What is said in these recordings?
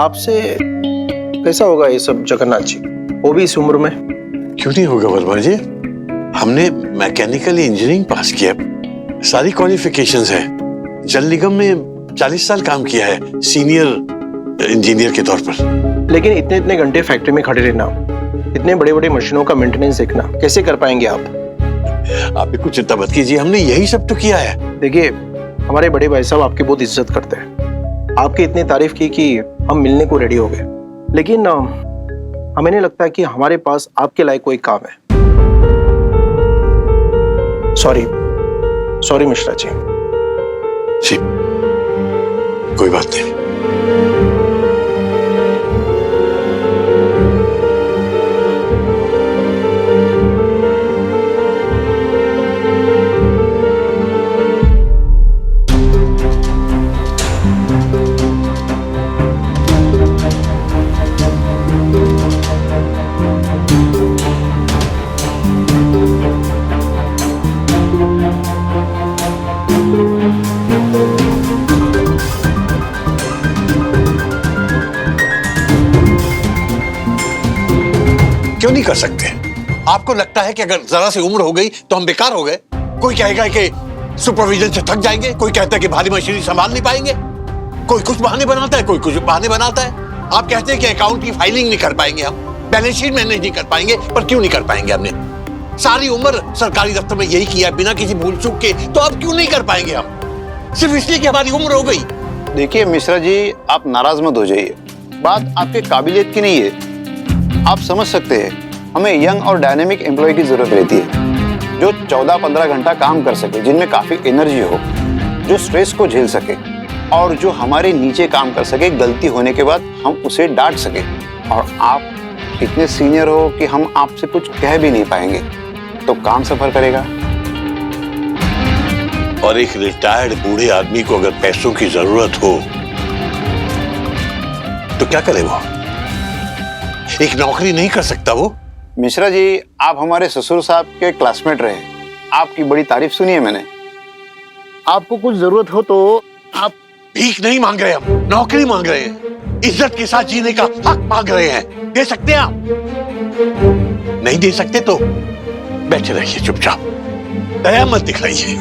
आपसे कैसा होगा ये सब जगन्नाथ जी, वो भी इस उम्र में? क्यों नहीं होगा वर्मा जी, हमने मैकेनिकल इंजीनियरिंग पास किया, सारी क्वालिफिकेशंस है। जल निगम में 40 साल काम किया है सीनियर इंजीनियर के तौर पर। लेकिन इतने इतने घंटे फैक्ट्री में खड़े रहना, इतने बड़े बड़े मशीनों का मेंटेनेंस देखना, कैसे कर पाएंगे आप? आप भी कुछ चिंता मत कीजिए, हमने यही सब तो किया है। देखिए, हमारे बड़े भाई साहब आपकी बहुत इज्जत करते हैं, आपकी इतनी तारीफ की कि हम मिलने को रेडी हो गए, लेकिन हमें नहीं लगता कि हमारे पास आपके लायक कोई काम है। सॉरी मिश्रा जी। जी, कोई बात नहीं। क्यों नहीं कर सकते? आपको लगता है कि अगर जरा सी उम्र हो गई तो हम बेकार हो गए? कोई कहेगा कि सुपरविजन से थक जाएंगे, कोई कहता है कि भारी मशीनरी संभाल नहीं पाएंगे, कोई कुछ बहाने बनाता है, कोई कुछ बहाने बनाता है। आप कहते हैं कि अकाउंट की फाइलिंग नहीं कर पाएंगे, हम बैलेंस शीट मैनेज नहीं कर पाएंगे, पर क्यों नहीं कर पाएंगे? हमने सारी उम्र सरकारी दफ्तर में यही किया बिना किसी भूल चूक के, तो अब क्यों नहीं कर पाएंगे हम? सिर्फ इसलिए कि हमारी उम्र हो गई। देखिए मिश्रा जी, आप नाराज मत हो जाइए, बात आपके काबिलियत की नहीं है। आप समझ सकते हैं, हमें यंग और डायनेमिक एम्प्लॉय की जरूरत रहती है, जो 14-15 घंटा काम कर सके, जिनमें काफी एनर्जी हो, जो स्ट्रेस को झेल सके और जो हमारे नीचे काम कर सके, गलती होने के बाद हम उसे डांट सके। और आप इतने सीनियर हो कि हम आपसे कुछ कह भी नहीं पाएंगे, तो काम सफर करेगा। और एक रिटायर्ड बूढ़े आदमी को अगर पैसों की जरूरत हो तो क्या करे वो? एक नौकरी नहीं कर सकता वो? मिश्रा जी, आप हमारे ससुर साहब के क्लासमेट रहे, आपकी बड़ी तारीफ सुनी है मैंने। आपको कुछ जरूरत हो तो आप... भीख नहीं मांग रहे, हम नौकरी मांग रहे हैं, इज्जत के साथ जीने का हक मांग रहे हैं। दे सकते हैं आप? नहीं दे सकते तो बैठे रहिए चुपचाप, दया मत दिखाइए।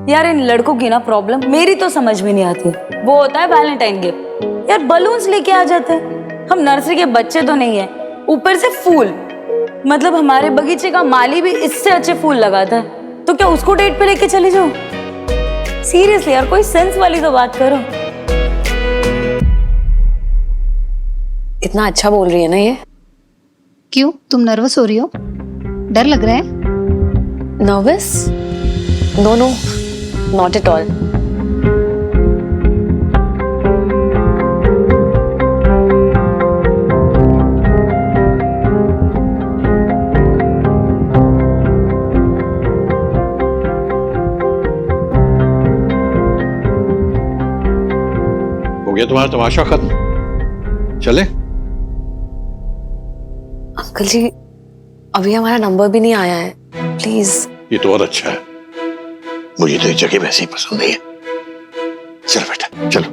यार इन लड़कों की ना प्रॉब्लम मेरी तो समझ में नहीं आती। वो होता है वैलेंटाइन गिफ्ट, यार बलून्स लेके आ जाते हैं। हम नर्सरी के बच्चे तो नहीं है, ऊपर से फूल। मतलब हमारे बगीचे का माली भी इससे अच्छे फूल लगाता है, तो क्या उसको डेट पे लेके चले जाओ? सीरियसली यार, कोई सेंस वाली तो बात करो। इतना अच्छा बोल रही है ना ये। क्यों, तुम नर्वस हो रही हो? डर लग रहा है? Nervous? No no, not at all. हो गया तुम्हारा तमाशा खत्म, चले? अंकल जी, अभी हमारा नंबर भी नहीं आया है, प्लीज। ये तो और अच्छा है, मुझे तो ये जगह वैसे ही पसंद नहीं है। चलो बेटा चलो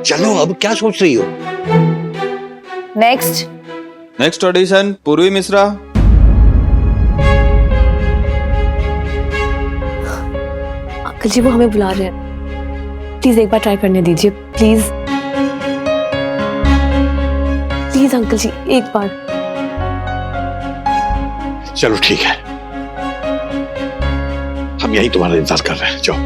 चलो, अब क्या सोच रही हो? नेक्स्ट ऑडिशन पूर्वी मिश्रा। अंकल जी वो हमें बुला रहे हैं, प्लीज एक बार ट्राई करने दीजिए, प्लीज प्लीज अंकल जी एक बार। चलो ठीक है, हम यही तुम्हारा इंतजार कर रहे हैं, जाओ।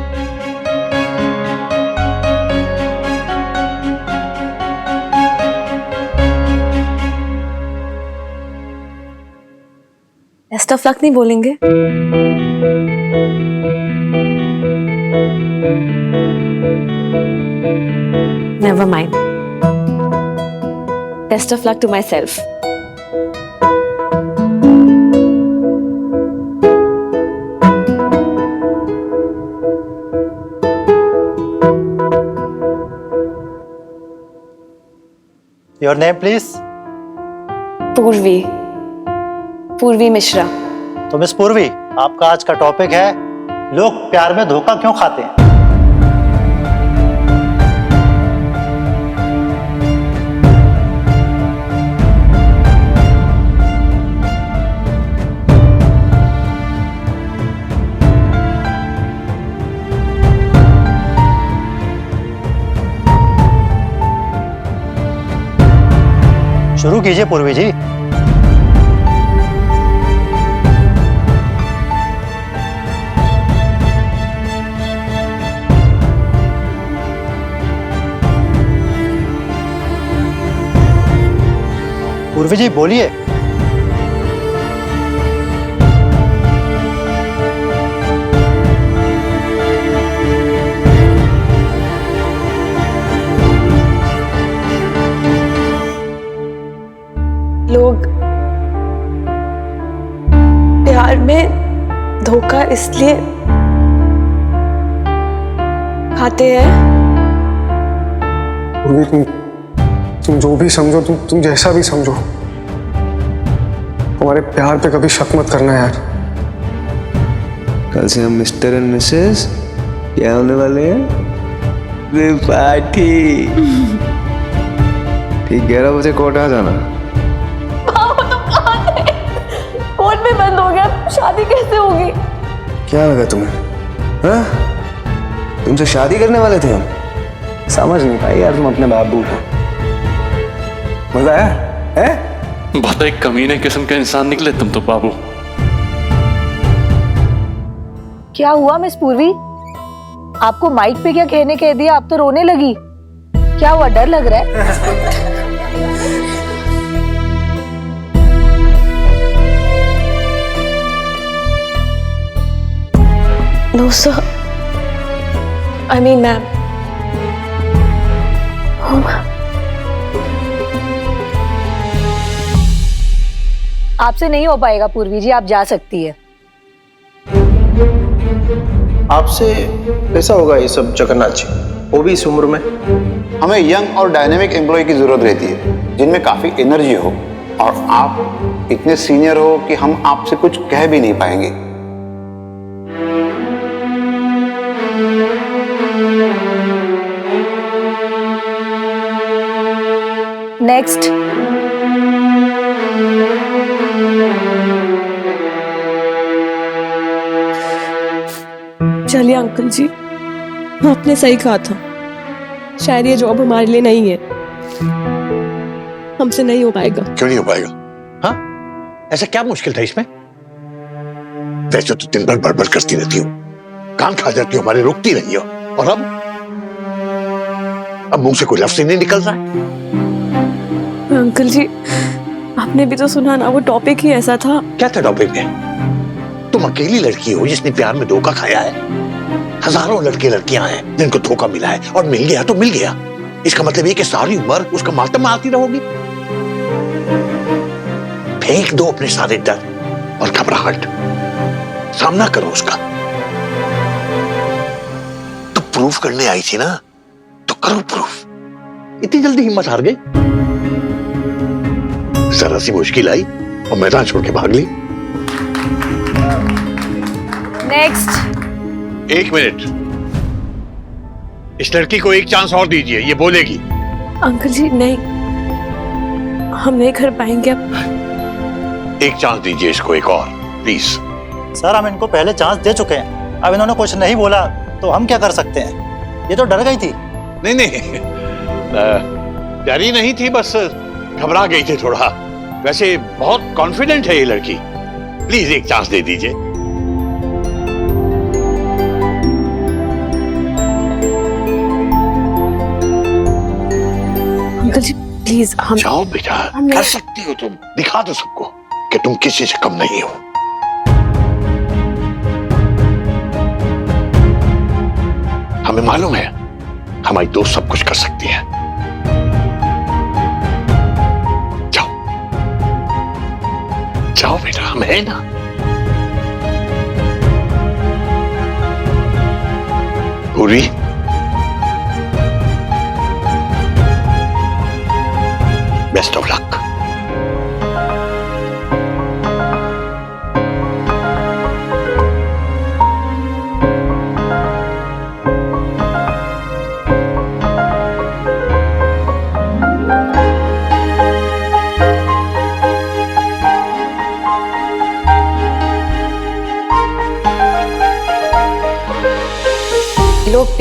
बेस्ट ऑफ लक नहीं बोलेंगे? Never mind, best of luck to myself. Your name please? पूर्वी मिश्रा। तो मिस पूर्वी, आपका आज का टॉपिक है लोग प्यार में धोखा क्यों खाते हैं? शुरू कीजिए पूर्वी जी। पूर्वी जी बोलिए। लोग प्यार में धोखा इसलिए खाते हैं। पूर्वी, तुम जो भी समझो, तुम जैसा भी समझो, हमारे प्यार पे कभी शक मत करना यार। कल से हम मिस्टर एंड मिसेस क्या होने वाले हैं? पार्टी। ठीक 11 बजे कोर्ट आ जाना। कोर्ट में बंद हो गया, शादी कैसे होगी? क्या लगा तुम्हें? हाँ? तुमसे शादी करने वाले थे हम? समझ नहीं पाई यार तुम अपने बाबू को। मजा आया? है? बहुत एक कमीने किस्म के इंसान निकले तुम तो बाबू। क्या हुआ मिस पूर्वी? आपको माइक पे क्या कहने कह दिया? आप तो रोने लगी। क्या हुआ, डर लग रहा है? No sir, I mean ma'am. आपसे नहीं हो पाएगा पूर्वी जी, आप जा सकती है। आपसे कैसा होगा ये सब जगन्नाथ जी, वो भी इस उम्र में? हमें यंग और डायनेमिक एम्प्लॉय की जरूरत रहती है जिनमें काफी एनर्जी हो, और आप इतने सीनियर हो कि हम आपसे कुछ कह भी नहीं पाएंगे। नेक्स्ट। चलिए अंकल जी, आपने सही कहा था, शायद ये जॉब हमारे लिए नहीं है, हमसे नहीं हो पाएगा। क्यों नहीं हो पाएगा? हाँ, ऐसा क्या मुश्किल था इसमें? वैसे तो दिन भर बड़बड़ करती रहती हो, कान खा जाती हो, हमारे रोकती रही हो, और अब मुंह से कोई लफ्ज ही नहीं निकल रहा है। अंकल जी, आपने भी तो सुना ना, वो टॉपिक ही ऐसा था। क्या था टॉपिक में? तुम अकेली लड़की हो जिसने प्यार में धोखा खाया है। हजारों लड़के लड़कियां हैं जिनको धोखा मिला है, और मिल गया तो मिल गया। इसका मतलब ये कि सारी उम्र उसका मातम आती रहोगी। फेंक दो अपने सारे डर और घबराहट, सामना करो उसका। तो प्रूफ करने आई थी ना, तो करो प्रूफ। इतनी जल्दी हिम्मत हार गई? जरा सी मुश्किल आई और मैदान छोड़ के भाग ली। नेक्स्ट। 1 मिनट, इस लड़की को एक चांस और दीजिए, ये बोलेगी। अंकल जी नहीं, हम नहीं कर पाएंगे अब। एक चांस दीजिए इसको, एक और प्लीज। सर हम इनको पहले चांस दे चुके हैं, अब इन्होंने कुछ नहीं बोला तो हम क्या कर सकते हैं? ये तो डर गई थी। नहीं नहीं, डरी नहीं थी, बस घबरा गई थी थोड़ा। वैसे बहुत कॉन्फिडेंट है ये लड़की। प्लीज एक चांस दे दीजिए। अंकल जी प्लीज, हम जाओ बेटा, कर सकती हो तुम। दिखा दो सबको कि तुम किसी से कम नहीं हो। हमें मालूम है हमारी दोस्त सब कुछ कर सकती है। जाओ जाओ बेटा, हम हैं ना। पूरी, बेस्ट ऑफ लक।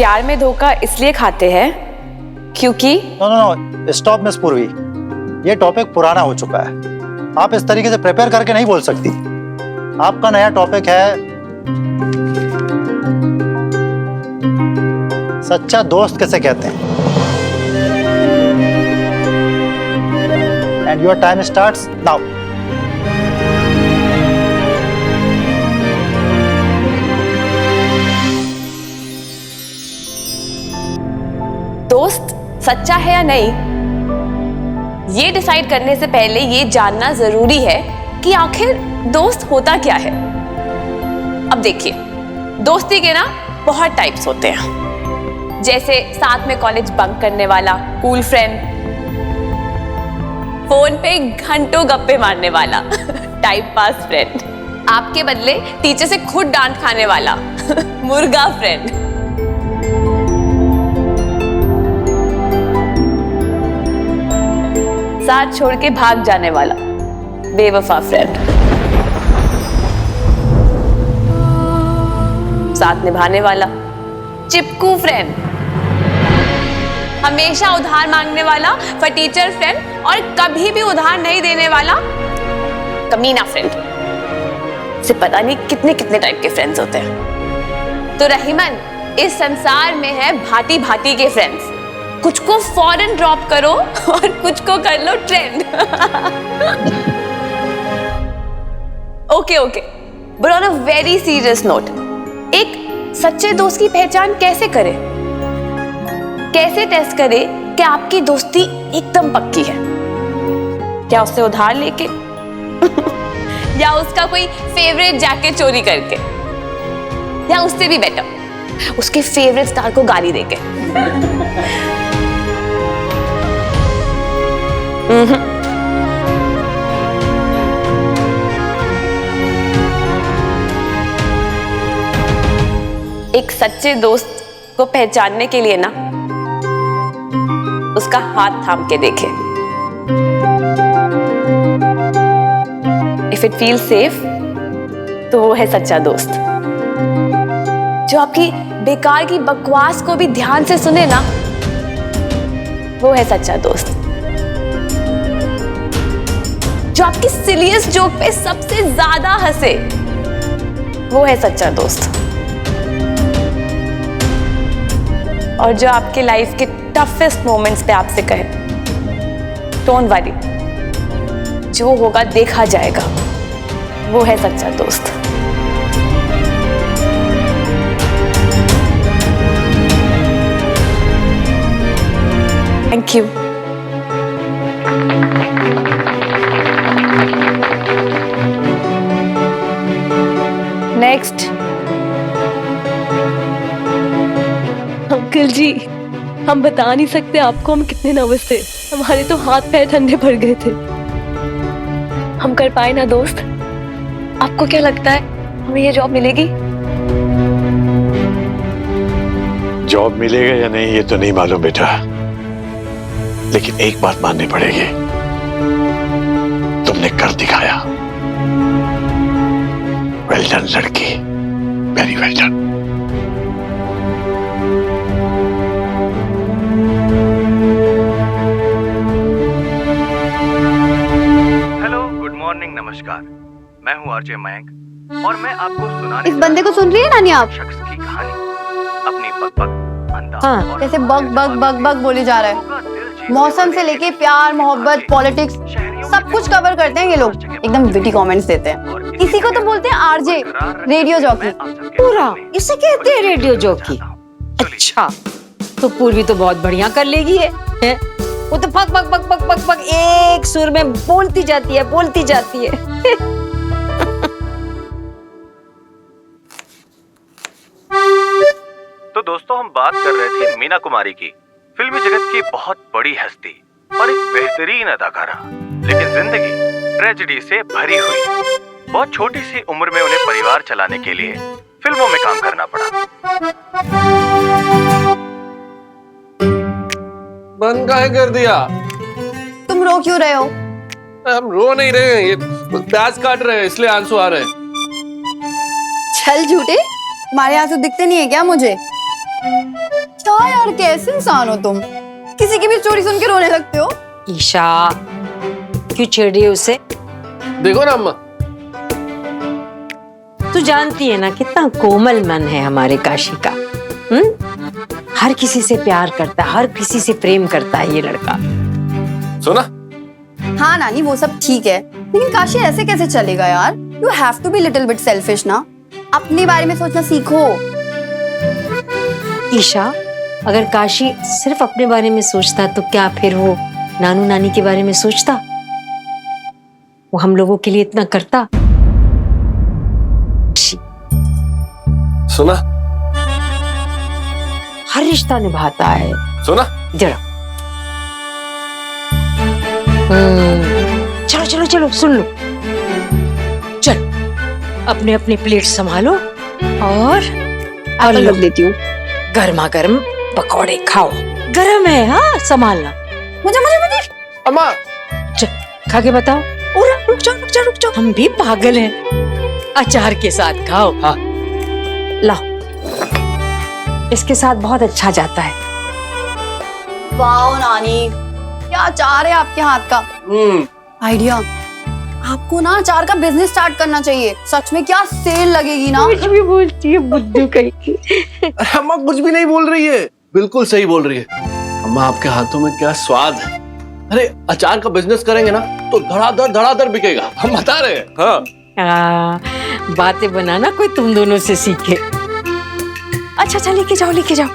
प्यार में धोखा इसलिए खाते हैं क्योंकि no no no, stop miss Purvi, ये टॉपिक पुराना हो चुका है। आप इस तरीके से प्रिपेयर करके नहीं बोल सकती। आपका नया टॉपिक है सच्चा दोस्त किसे कहते हैं। And your time starts now. दोस्त सच्चा है या नहीं, ये डिसाइड करने से पहले ये जानना जरूरी है कि आखिर दोस्त होता क्या है। अब देखिए, दोस्ती के ना बहुत टाइप्स होते हैं, जैसे साथ में कॉलेज बंक करने वाला कूल फ्रेंड, फोन पे घंटों गप्पे मारने वाला टाइम पास फ्रेंड, आपके बदले टीचर से खुद डांट खाने वाला मुर्गा फ्रेंड, साथ छोड़ के भाग जाने वाला बेवफा फ्रेंड, साथ निभाने वाला चिपकू फ्रेंड, हमेशा उधार मांगने वाला फटीचर फ्रेंड और कभी भी उधार नहीं देने वाला कमीना फ्रेंड। से पता नहीं कितने कितने टाइप के फ्रेंड्स होते हैं। तो रहीमन, इस संसार में है भांति भांति के फ्रेंड्स। कुछ को फॉरेन ड्रॉप करो और कुछ को कर लो trend. Okay okay, but on a very serious note, एक सच्चे दोस्त की पहचान कैसे करें? कैसे टेस्ट करें कि आपकी दोस्ती एकदम पक्की है? क्या उससे उधार लेके या उसका कोई फेवरेट जैकेट चोरी करके, या उससे भी बेटर उसके फेवरेट स्टार को गाली देके? एक सच्चे दोस्त को पहचानने के लिए ना उसका हाथ थाम के देखे। इफ इट फील सेफ तो वो है सच्चा दोस्त। जो आपकी बेकार की बकवास को भी ध्यान से सुने ना, वो है सच्चा दोस्त। जो आपकी सिलियस जोक पे सबसे ज्यादा हंसे, वो है सच्चा दोस्त। और जो आपके लाइफ के टफेस्ट मोमेंट्स पे आपसे कहे, डोंट वरी, जो होगा देखा जाएगा, वो है सच्चा दोस्त। Thank you. नेक्स्ट। अंकल जी, हम बता नहीं सकते आपको हम कितने नर्वस थे। हमारे तो हाथ पैर ठंडे पड़ गए थे। हम कर पाए ना दोस्त? आपको क्या लगता है हमें ये जॉब मिलेगी? जॉब मिलेगा या नहीं ये तो नहीं मालूम बेटा, लेकिन एक बात माननी पड़ेगी, तुमने कर दिखाया। वेल डन लड़की, very well done. Hello, good morning, नमस्कार। मैं हूँ आरजे मयंक और मैं आपको सुनाने इस बंदे को सुन रही है नानी आप? शख्स की कहानी अपनी बकबक अंदाज हाँ, जैसे बग बग बग बग बोले जा रहा है। मौसम से लेके प्यार, मोहब्बत, पॉलिटिक्स, सब कुछ कवर करते हैं ये लोग। एकदम विटी कमेंट्स देते हैं। इसी को तो बोलते हैं आरजे, रेडियो जॉकी। पूरा इसे कहते हैं रेडियो जॉकी। अच्छा, तो पूर्वी तो बहुत बढ़िया कर लेगी है? वो तो पक पक पक पक पक पक एक सुर में बोलती जाती है, बोलती जाती है। तो दोस्तों, हम बात कर रहे थे मीना कुमारी की, फिल्मी जगत की बहुत बड़ी हस्ती और एक बेहतरीन अदाकारा। लेकिन जिंदगी ट्रेजेडी से भरी हुई। बहुत छोटी सी उम्र में उन्हें परिवार चलाने के लिए फिल्मों में काम करना पड़ा। बंद काहे कर दिया? तुम रो क्यों रहे हो? हम रो नहीं रहे हैं, ये प्याज काट रहे हैं इसलिए आंसू आ रहे हैं। छल झूठे, तुम्हारे आंसू दिखते नहीं है क्या मुझे? ईशा यार, कैसे इंसान हो तुम? किसी की भी स्टोरी सुन के रोने लगते हो। ईशा क्यों छेड़ रही है उसे? देखो ना अम्मा, तू जानती है ना कितना कोमल मन है हमारे काशी का। हर किसी से प्यार करता है, हर किसी से प्रेम करता है ये लड़का। सुना? हाँ नानी, वो सब ठीक है, लेकिन काशी ऐसे कैसे चलेगा यार? You have to be little bit selfish ना। अपने बारे में सोचना सीखो। ईशा, अगर काशी सिर्फ अपने बारे में सोचता तो क्या फिर वो नानू नानी के बारे में सोचता? वो हम लोगों के लिए इतना करता? सुना? हर रिश्ता निभाता है। सुना? जरा चलो चलो चलो सुन लो। चल अपने अपने प्लेट संभालो और रख देती हूँ। गर्मा गर्म पकौड़े खाओ। गरम है, हाँ संभालना। मुझे मुझे मुझे अम्मा चल खा के बताओ। रुक जाओ रुक जाओ रुक जाओ, हम भी पागल हैं। अचार के साथ खाओ। हाँ लाओ, इसके साथ बहुत अच्छा जाता है। वाओ नानी, क्या अचार है आपके हाथ का। आइडिया, आपको ना अचार का बिजनेस स्टार्ट करना चाहिए। सच में क्या सेल लगेगी ना। कुछ भी बोलती है बुद्धू कहीं की। अम्मा कुछ भी नहीं बोल रही है, बिल्कुल सही बोल रही है। अम्मा आपके हाथों में क्या स्वाद है। अरे अचार का बिजनेस करेंगे ना तो धड़ाधड़ बिकेगा, हम बता रहे हैं। हाँ बातें बनाना कोई तुम दोनों से सीखे। अच्छा अच्छा लेके जाओ लेके जाओ।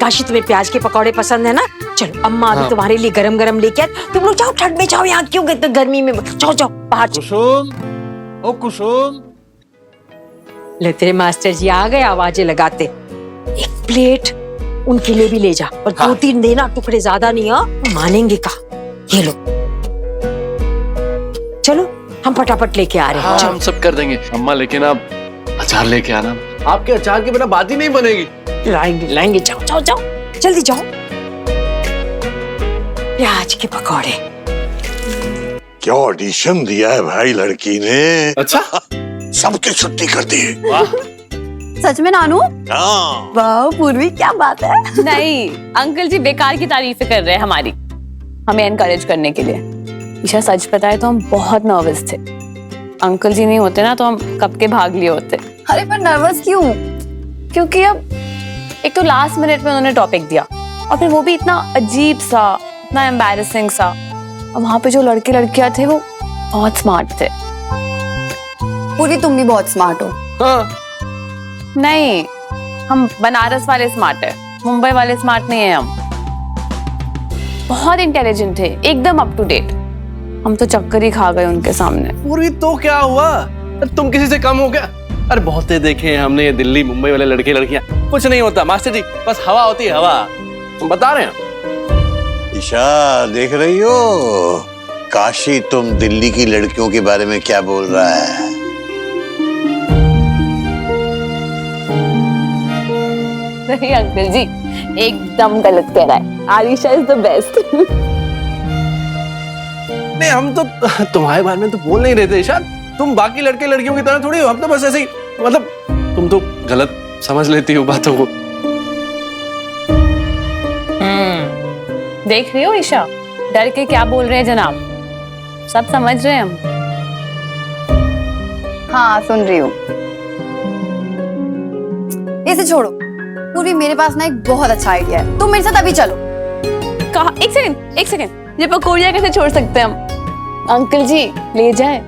काशी तुम्हें प्याज के पकौड़े पसंद है ना? चलो अम्मा अभी तुम्हारे लिए गरम गरम लेके आए। तुम लोग जाओ, ठंड में जाओ, यहाँ क्यों गए गर्मी में? जाओ जाओ बाहर। कुसुम, ओ कुसुम। ले तेरे मास्टर जी आ गए आवाजें लगाते। एक प्लेट उनके लिए भी ले जा और 2-3 देना, टुकड़े ज्यादा नहीं। हाँ मानेंगे का। ये लो चलो हम फटाफट लेके आ रहे हैं। हम सब कर देंगे अम्मा, लेकिन आप अचार लेके आना। आपके अचार के बिना बात ही नहीं बनेगी। लाएंगे लाएंगे, जाओ जाओ जाओ जल्दी जाओ। प्याज के पकौड़े। क्या ऑडिशन दिया है भाई लड़की ने। अच्छा सबकी छुट्टी कर दी है। वाह सच में नानू? हाँ। वाह पूर्वी, क्या बात है। नहीं अंकल जी बेकार की तारीफें कर रहे हैं हमारी, हमें एनकरेज करने के लिए। ईशा सच बताए तो हम बहुत नर्वस थे। अंकल जी नहीं होते ना तो हम कब के भाग लिए होते। अरे पर नर्वस क्यों? क्योंकि अब एक तो लास्ट मिनट में उन्होंने टॉपिक दिया और फिर वो भी इतना अजीब सा, इतना एम्बैरेसिंग सा। और वहां पे जो लड़के लड़कियां थे वो बहुत स्मार्ट थे। पूरी तुम भी बहुत स्मार्ट हो। हाँ। नहीं, हम बनारस वाले स्मार्ट है, मुंबई वाले स्मार्ट नहीं है। हम बहुत इंटेलिजेंट थे, एकदम अप टू डेट। हम तो चक्कर ही खा गए उनके सामने। पूरी तो क्या हुआ, तुम किसी से कम हो क्या? अरे बहुते देखे हैं हमने ये दिल्ली मुंबई वाले लड़के लड़कियां। कुछ नहीं होता मास्टर जी, बस हवा होती है हवा। हम बता रहे हैं। ईशा देख रही हो, काशी तुम दिल्ली की लड़कियों के बारे में क्या बोल रहा है। नहीं अंकल जी, एकदम गलत कह रहा है। Alisha is the best. नहीं हम तो तुम्हारे बारे में तो बोल नहीं रहे थे ईशा। तुम बाकी लड़के लड़कियों की तरह थोड़ी हो, हम तो बस ऐसे ही, मतलब तुम तो गलत समझ लेती हो बातों को। देख रही हो ईशा, डर के क्या बोल रहे हैं जनाब, सब समझ रहे हैं हम। हाँ सुन रही हूँ। इसे छोड़ो पूरी, मेरे पास ना एक बहुत अच्छा आइडिया है। तुम मेरे साथ अभी चलो। कहा? एक सेकंड, ये पकौड़ियाँ कैसे छोड़ सकते हैं हम? अंकल जी ले जाए।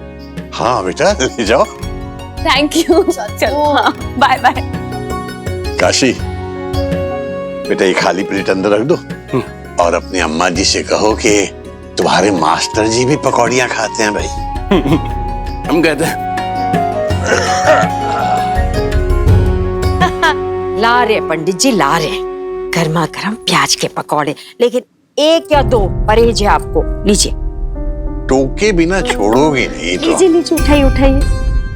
हाँ बेटा ले जाओ। Thank you. चलो बाय बाय। काशी बेटा ये खाली प्लेट अंदर रख दो और अपनी अम्मा जी से कहो कि तुम्हारे मास्टर जी भी पकौड़ियाँ खाते हैं भाई। हम कहते हैं। ला रहे पंडित जी, ला रहे गर्मा गर्म प्याज के पकौड़े, लेकिन 1 या 2 परहेज है आपको। लीजिए। टोके बिना छोड़ोगे नहीं तो। लीजिए लीजिए, उठाइए उठाइए।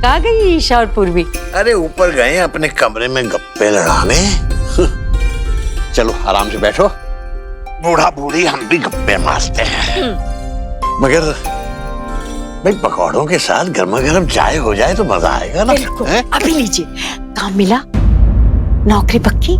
कहाँ गई ईशा और पूर्वी? अरे ऊपर गए अपने कमरे में गप्पे लड़ाने। चलो आराम से बैठो, बूढ़ा बूढ़ी हम भी गप्पे मारते हैं। मगर भाई पकौड़ों के साथ गर्मा गर्म चाय हो जाए तो मजा आएगा ना। अभी लीजिए। काम मिला? नौकरी पक्की?